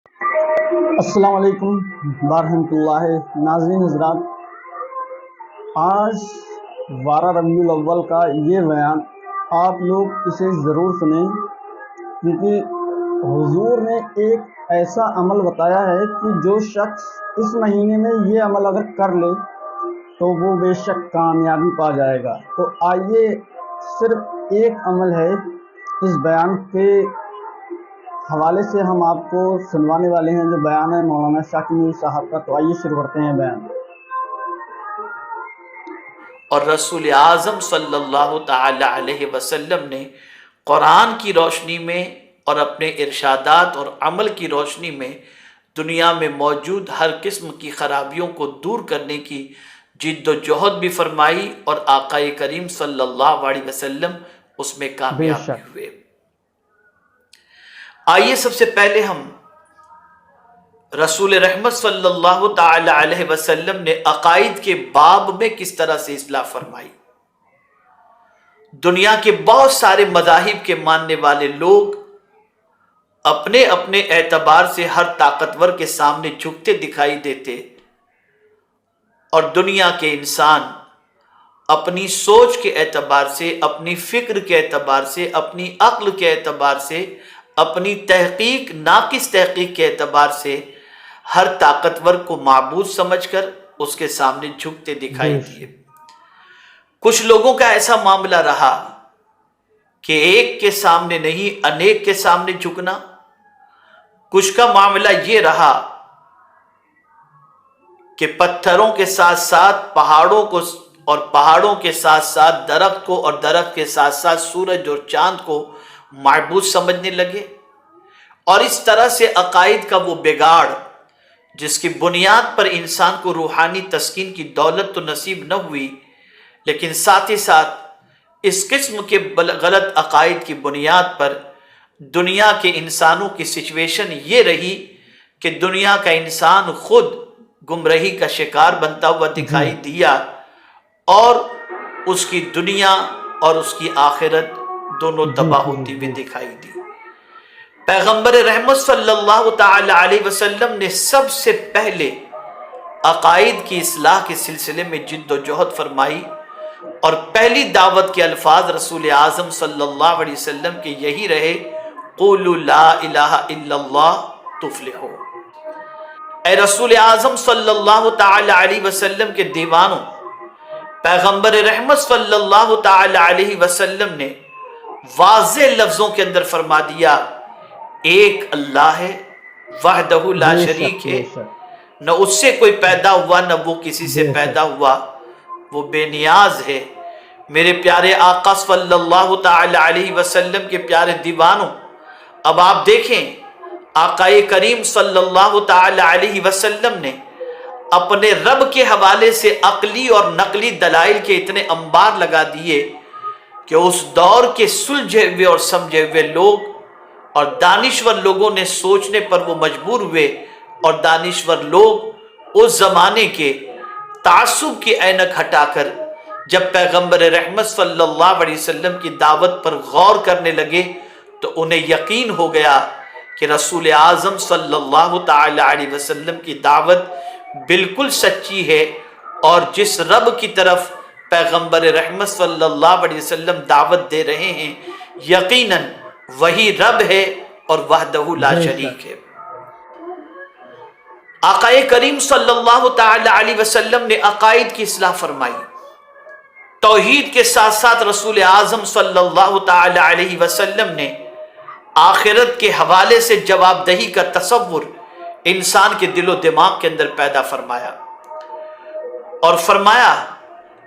السلام علیکم ورحمۃ اللہ ناظرین حضرات، آج 12 ربیع الاول کا یہ بیان آپ لوگ اسے ضرور سنیں، کیونکہ حضور نے ایک ایسا عمل بتایا ہے کہ جو شخص اس مہینے میں یہ عمل اگر کر لے تو وہ بے شک کامیابی پا جائے گا۔ تو آئیے، صرف ایک عمل ہے اس بیان کے حوالے سے ہم آپ کو سنوانے والے ہیں، جو بیان ہے مولانا شاکر نور صاحب کا۔ تو آئیے شروع کرتے ہیں بیان۔ اور رسول اعظم صلی اللہ تعالی علیہ وسلم نے قرآن کی روشنی میں اور اپنے ارشادات اور عمل کی روشنی میں دنیا میں موجود ہر قسم کی خرابیوں کو دور کرنے کی جد و جہد بھی فرمائی، اور آقا کریم صلی اللہ علیہ وسلم اس میں کامیاب بھی ہوئے۔ آئیے سب سے پہلے ہم رسول رحمت صلی اللہ تعالی علیہ وسلم نے عقائد کے باب میں کس طرح سے اصلاح فرمائی۔ دنیا کے بہت سارے مذاہب کے ماننے والے لوگ اپنے اپنے اعتبار سے ہر طاقتور کے سامنے جھکتے دکھائی دیتے، اور دنیا کے انسان اپنی سوچ کے اعتبار سے، اپنی فکر کے اعتبار سے، اپنی عقل کے اعتبار سے، اپنی تحقیق ناقص تحقیق کے اعتبار سے ہر طاقتور کو معبود سمجھ کر اس کے سامنے جھکتے دکھائی دیے۔ کچھ لوگوں کا ایسا معاملہ رہا کہ ایک کے سامنے نہیں، انیک کے سامنے جھکنا۔ کچھ کا معاملہ یہ رہا کہ پتھروں کے ساتھ ساتھ پہاڑوں کو، اور پہاڑوں کے ساتھ ساتھ درخت کو، اور درخت کے ساتھ ساتھ سورج اور چاند کو معبود سمجھنے لگے۔ اور اس طرح سے عقائد کا وہ بگاڑ جس کی بنیاد پر انسان کو روحانی تسکین کی دولت تو نصیب نہ ہوئی، لیکن ساتھ ہی ساتھ اس قسم کے غلط عقائد کی بنیاد پر دنیا کے انسانوں کی سچویشن یہ رہی کہ دنیا کا انسان خود گمراہی کا شکار بنتا ہوا دکھائی دیا، اور اس کی دنیا اور اس کی آخرت دونوں تباہ ہوتی ہوئی دکھائی دی۔ پیغمبر رحمت صلی اللہ تعالی علیہ وسلم نے سب سے پہلے عقائد کی اصلاح کے سلسلے میں جد و جہد فرمائی، اور پہلی دعوت کے الفاظ رسول اعظم صلی اللہ علیہ وسلم کے یہی رہے، قولوا لا الہ الا اللہ تفلحوا۔ اے رسول اعظم صلی اللہ تعالی علیہ وسلم کے دیوانوں، پیغمبر رحمت صلی اللہ تعالی علیہ وسلم نے واضح لفظوں کے اندر فرما دیا، ایک اللہ ہے، وحدہ لا شریک ہے، نہ اس سے کوئی پیدا ہوا نہ وہ کسی سے پیدا ہوا، وہ بے نیاز ہے۔ میرے پیارے آقا صلی اللہ تعالی علیہ وسلم کے پیارے دیوانوں، اب آپ دیکھیں آقا کریم صلی اللہ تعالی علیہ وسلم نے اپنے رب کے حوالے سے عقلی اور نقلی دلائل کے اتنے انبار لگا دیے کہ اس دور کے سلجھے ہوئے اور سمجھے ہوئے لوگ اور دانشور لوگوں نے سوچنے پر وہ مجبور ہوئے، اور دانشور لوگ اس زمانے کے تعصب کی اینک ہٹا کر جب پیغمبر رحمت صلی اللہ علیہ وسلم کی دعوت پر غور کرنے لگے تو انہیں یقین ہو گیا کہ رسول اعظم صلی اللہ تعالی علیہ وسلم کی دعوت بالکل سچی ہے، اور جس رب کی طرف پیغمبر رحمت صلی اللہ علیہ وسلم دعوت دے رہے ہیں یقیناً وہی رب ہے اور وحدہ لا شریک ہے۔ آقا کریم صلی اللہ تعالی علیہ وسلم نے عقائد کی اصلاح فرمائی۔ توحید کے ساتھ ساتھ رسول اعظم صلی اللہ تعالی علیہ وسلم نے آخرت کے حوالے سے جواب دہی کا تصور انسان کے دل و دماغ کے اندر پیدا فرمایا، اور فرمایا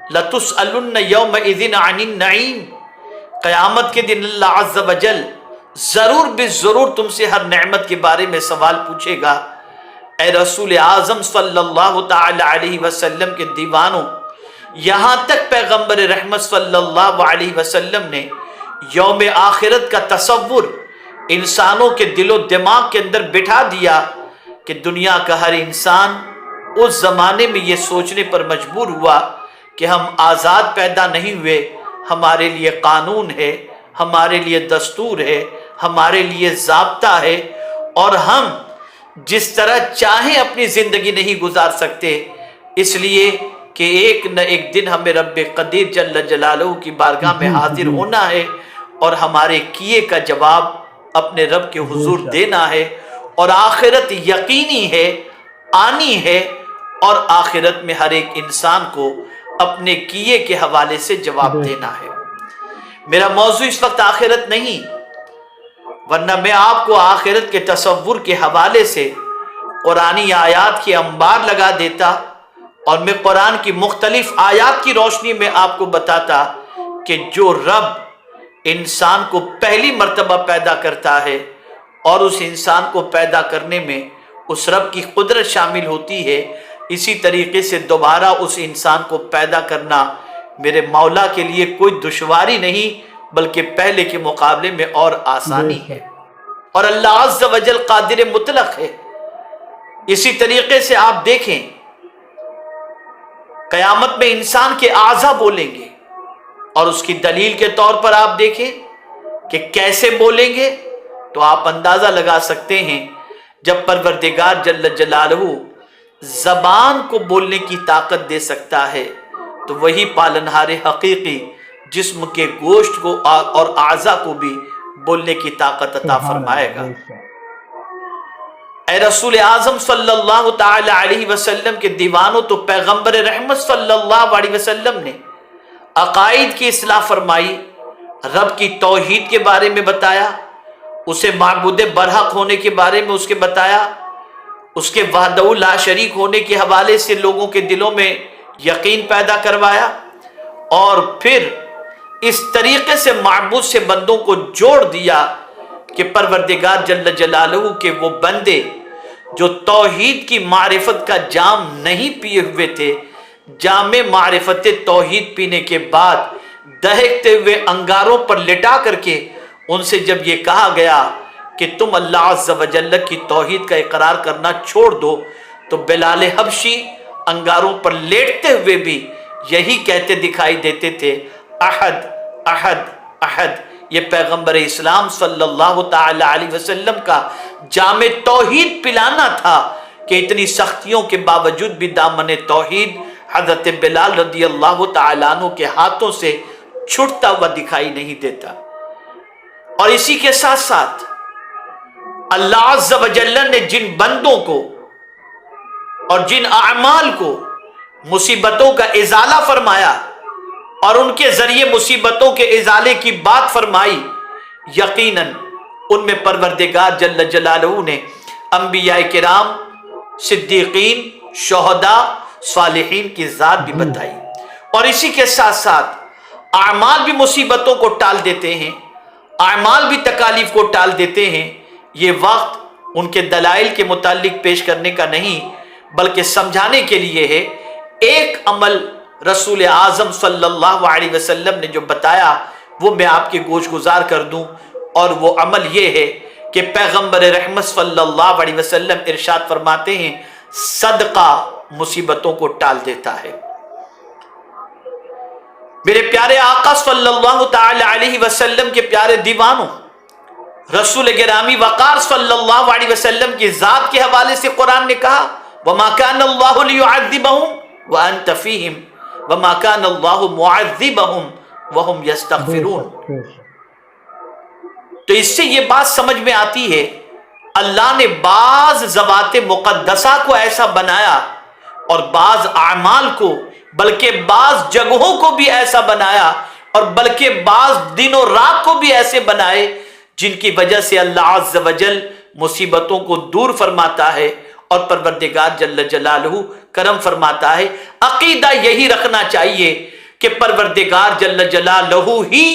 لَتُسْأَلُنَّ يَوْمَئِذٍ عَنِ النَّعِيمِ، قیامت کے دن اللہ عز و جل ضرور ضرور تم سے ہر نعمت کے بارے میں سوال پوچھے گا۔ اے رسول اعظم صلی اللہ تعالی علیہ وسلم کے دیوانوں، یہاں تک پیغمبر رحمت صلی اللہ علیہ وسلم نے یوم آخرت کا تصور انسانوں کے دل و دماغ کے اندر بٹھا دیا کہ دنیا کا ہر انسان اس زمانے میں یہ سوچنے پر مجبور ہوا کہ ہم آزاد پیدا نہیں ہوئے، ہمارے لیے قانون ہے، ہمارے لیے دستور ہے، ہمارے لیے ضابطہ ہے، اور ہم جس طرح چاہیں اپنی زندگی نہیں گزار سکتے، اس لیے کہ ایک نہ ایک دن ہمیں رب قدیر جل جلالہ کی بارگاہ میں جی حاضر جی ہونا ہے اور ہمارے کیے کا جواب اپنے رب کے بے حضور شک دینا ہے، اور آخرت یقینی ہے، آنی ہے، اور آخرت میں ہر ایک انسان کو اپنے کیے کے حوالے سے جواب بے دینا شک ہے۔ میرا موضوع اس وقت آخرت نہیں، ورنہ میں آپ کو آخرت کے تصور کے حوالے سے قرآنی آیات کی انبار لگا دیتا، اور میں قرآن کی مختلف آیات کی روشنی میں آپ کو بتاتا کہ جو رب انسان کو پہلی مرتبہ پیدا کرتا ہے اور اس انسان کو پیدا کرنے میں اس رب کی قدرت شامل ہوتی ہے، اسی طریقے سے دوبارہ اس انسان کو پیدا کرنا میرے مولا کے لیے کوئی دشواری نہیں، بلکہ پہلے کے مقابلے میں اور بے آسانی ہے، شک اور اللہ عز و جل قادر مطلق ہے۔ اسی طریقے سے آپ دیکھیں، قیامت میں انسان کے اعضا بولیں گے، اور اس کی دلیل کے طور پر آپ دیکھیں کہ کیسے بولیں گے، تو آپ اندازہ لگا سکتے ہیں جب پروردگار جل جلالہ زبان کو بولنے کی طاقت دے سکتا ہے تو وہی پالنہار حقیقی جسم کے گوشت کو اور اعضا کو بھی بولنے کی طاقت عطا سبحان فرمائے اللہ گا۔ بے شک اے رسول اعظم صلی اللہ تعالی علیہ وسلم کے دیوانوں، تو پیغمبر رحمت صلی اللہ علیہ وسلم نے عقائد کی اصلاح فرمائی، رب کی توحید کے بارے میں بتایا، اسے معبود برحق ہونے کے بارے میں اس کے بتایا، اس کے وحدہ لا شریک ہونے کے حوالے سے لوگوں کے دلوں میں یقین پیدا کروایا، اور پھر اس طریقے سے معبود سے بندوں کو جوڑ دیا کہ پروردگار جل جلالہ کے وہ بندے جو توحید کی معرفت کا جام نہیں پیے ہوئے تھے، جام معرفت توحید پینے کے بعد دہکتے ہوئے انگاروں پر لٹا کر کے ان سے جب یہ کہا گیا کہ تم اللہ عز و جل کی توحید کا اقرار کرنا چھوڑ دو، تو بلال حبشی انگاروں پر لیٹتے ہوئے بھی یہی کہتے دکھائی دیتے تھے، احد احد احد۔ یہ پیغمبر اسلام صلی اللہ تعالی علیہ وسلم کا جامع توحید پلانا تھا کہ اتنی سختیوں کے باوجود بھی دامن توحید حضرت بلال رضی اللہ تعالیٰ عنہ کے ہاتھوں سے چھٹتا ہوا دکھائی نہیں دیتا۔ اور اسی کے ساتھ ساتھ اللہ عز و جل نے جن بندوں کو اور جن اعمال کو مصیبتوں کا ازالہ فرمایا اور ان کے ذریعے مصیبتوں کے ازالے کی بات فرمائی، یقیناً ان میں پروردگار جل جلالہ نے انبیاء کرام، صدیقین، شہداء، صالحین کی ذات بھی جی بتائی۔ اور اسی کے ساتھ ساتھ اعمال بھی مصیبتوں کو ٹال دیتے ہیں، اعمال بھی تکالیف کو ٹال دیتے ہیں۔ یہ وقت ان کے دلائل کے متعلق پیش کرنے کا نہیں، بلکہ سمجھانے کے لیے ہے۔ ایک عمل رسول اعظم صلی اللہ علیہ وسلم نے جو بتایا وہ میں آپ کے گوش گزار کر دوں، اور وہ عمل یہ ہے کہ پیغمبر رحمت صلی اللہ علیہ وسلم ارشاد فرماتے ہیں، صدقہ مصیبتوں کو ٹال دیتا ہے۔ میرے پیارے آقا صلی اللہ تعالی علیہ وسلم کے پیارے دیوانوں، رسول گرامی وقار صلی اللہ علیہ وسلم کی ذات کے حوالے سے قرآن نے کہا، وَمَا كَانَ اللَّهُ لِيُعَذِّبَهُمْ وَأَنْتَ فِيهِمْ وَمَا كَانَ اللَّهُ مُعَذِّبَهُمْ وَهُمْ بے يَسْتَغْفِرُونَ۔ شک بے شک تو اس سے یہ بات سمجھ میں آتی ہے، اللہ نے بعض ذوات مقدسہ کو ایسا بنایا اور بعض اعمال کو، بلکہ بعض جگہوں کو بھی ایسا بنایا، اور بلکہ بعض دن و رات کو بھی ایسے بنائے جن کی وجہ سے اللہ عز و جل مصیبتوں کو دور فرماتا ہے اور پروردگار جل جلالہ کرم فرماتا ہے۔ عقیدہ یہی رکھنا چاہیے کہ پروردگار جل جلالہ ہی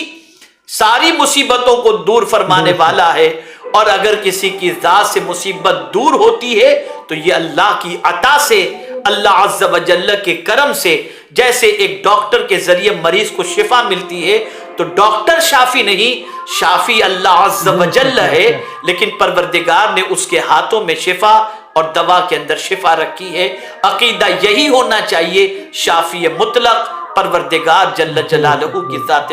ساری مصیبتوں کو دور فرمانے والا ہے، اور اگر کسی کی ذات سے مصیبت دور ہوتی ہے تو یہ اللہ کی عطا سے، اللہ عز و جل کے کرم سے۔ جیسے ایک ڈاکٹر کے ذریعے مریض کو شفا ملتی ہے تو ڈاکٹر شافی نہیں، شافی اللہ عز و جل ہے، لیکن پروردگار نے اس کے ہاتھوں میں شفا اور دوا کے اندر شفا رکھی ہے۔ عقیدہ یہی ہونا چاہیے، شافی مطلق پروردگار جل جلالہ کی ذات